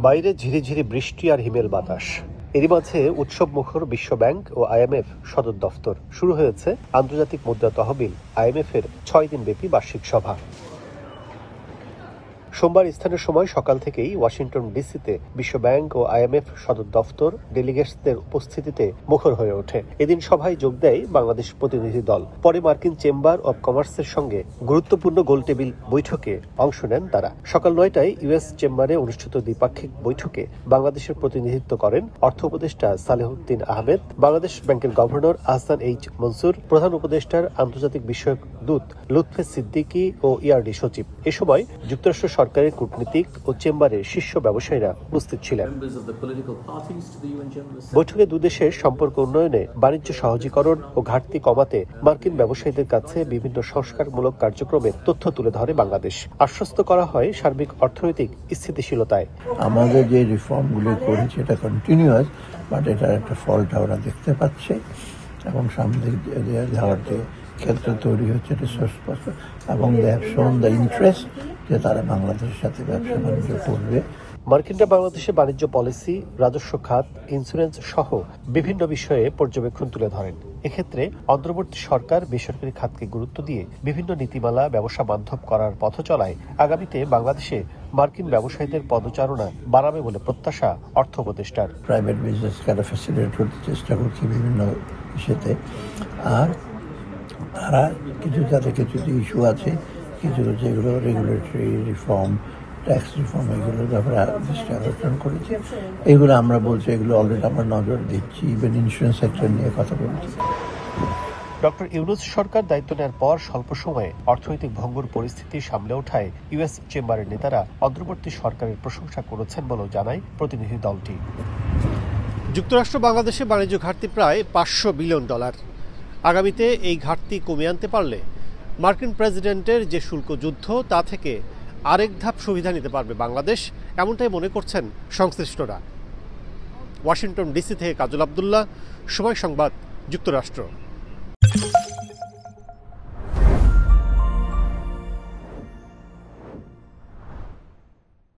বাইরে ঝিরিঝিরি বৃষ্টি আর হিমেল বাতাস। এরই মাঝে উৎসব মুখর বিশ্বব্যাংক ও আইএমএফ সদর দফতর। শুরু হয়েছে আন্তর্জাতিক মুদ্রা তহবিল আইএমএফ এর ৬ দিনব্যাপী বার্ষিক সভা। সোমবার স্থানীয় সময় সকাল থেকেই ওয়াশিংটন ডিসিতে বিশ্বব্যাংক ও আইএমএফ সদর দফতর ডেলিগেটসদের উপস্থিতিতে মুখর হয়ে ওঠে। এদিন সভায় যোগ দেয় বাংলাদেশ প্রতিনিধি দল। পরে মার্কিন চেম্বার অব কমার্সের সঙ্গে গুরুত্বপূর্ণ গোলটেবিল বৈঠকে অংশ নেন তারা। সকাল ৯টায় ইউএস চেম্বারে অনুষ্ঠিত দ্বিপাক্ষিক বৈঠকে বাংলাদেশের প্রতিনিধিত্ব করেন অর্থ উপদেষ্টা সালেহুদ্দিন আহমেদ, বাংলাদেশ ব্যাংকের গভর্নর আহসান এইচ মনসুর, প্রধান উপদেষ্টার আন্তর্জাতিক বিষয়ক দূত লুৎফে সিদ্দিকী ও ইআরডি সচিব। এ সময় যুক্তরাষ্ট্র সরকারের কূটনীতিক ও চেম্বারের শীর্ষ ব্যবসায়ীরা উপস্থিত ছিলেন। বৈঠকে দুদেশের সম্পর্ক উন্নয়নে, বাণিজ্য সহজীকরণ ও ঘাটতি কমাতে মার্কিন ব্যবসায়ীদের কাছে বিভিন্ন সংস্কারমূলক কার্যক্রমের তথ্য তুলে ধরে বাংলাদেশ। আশ্বস্ত করা হয় সার্বিক অর্থনৈতিক স্থিতিশীলতায়। আমাদের যে রিফর্মগুলি করেছে এটা কন্টিনিউয়াস, বাট এটার একটা ফলটা ওরা দেখতে পাচ্ছে এবং সামনে যাওয়ার যে ক্ষেত্র তৈরি হচ্ছে এটা সুস্পষ্ট, এবং they have shown the interest যে তারা বাংলাদেশের সাথে ব্যবসা বাণিজ্য করবে। মার্কিনরা বাংলাদেশের বাণিজ্য পলিসি, রাজস্ব খাত, ইন্স্যুরেন্স সহ বিভিন্ন বিষয়ে পর্যবেক্ষণ তুলে ধরেন। এক্ষেত্রে অন্তর্বর্তী সরকার বেসরকারি খাতকে গুরুত্ব দিয়ে বিভিন্ন নীতিমালা ব্যবসা বান্ধব করার পথ চলায় আগামীতে বাংলাদেশে মার্কিন ব্যবসায়ীদের পদচারণা বাড়াবে বলে প্রত্যাশা অর্থ উপদেষ্টার। প্রাইভেট বিজনেসকে আরো ফ্যাসিলিটেট করতে চেষ্টা করছি বিভিন্ন ইস্যুতে। আর তারা যাদের কিছু ইস্যু আছে, কিছু যেগুলো রেগুলেটরি রিফর্ম, ট্যাক্স রিফর্ম, এগুলোর ব্যাপারে দৃষ্টি আকর্ষণ করেছে। এগুলো আমরা বলছি, এগুলো অলরেডি আমরা নজর দিচ্ছি। ইভেন ইন্স্যুরেন্স সেক্টর নিয়ে কথা বলছি। ডক্টর ইউনূস সরকার দায়িত্ব নেওয়ার পর স্বল্প সময়ে অর্থনৈতিক ভঙ্গুর পরিস্থিতি সামলে ওঠায় ইউএস চেম্বারের নেতারা অন্তর্বর্তী সরকারের প্রশংসা করেছেন বলেও জানায় প্রতিনিধি দলটি। যুক্তরাষ্ট্র বাংলাদেশে বাণিজ্য ঘাটতি প্রায় $500 বিলিয়ন। আগামীতে এই ঘাটতি কমিয়ে আনতে পারলে মার্কিন প্রেসিডেন্টের যে শুল্ক যুদ্ধ তা থেকে আরেক ধাপ সুবিধা নিতে পারবে বাংলাদেশ, এমনটাই মনে করছেন সংশ্লিষ্টরা। ওয়াশিংটন ডিসি থেকে কাজল আব্দুল্লাহ, সময় সংবাদ, যুক্তরাষ্ট্র।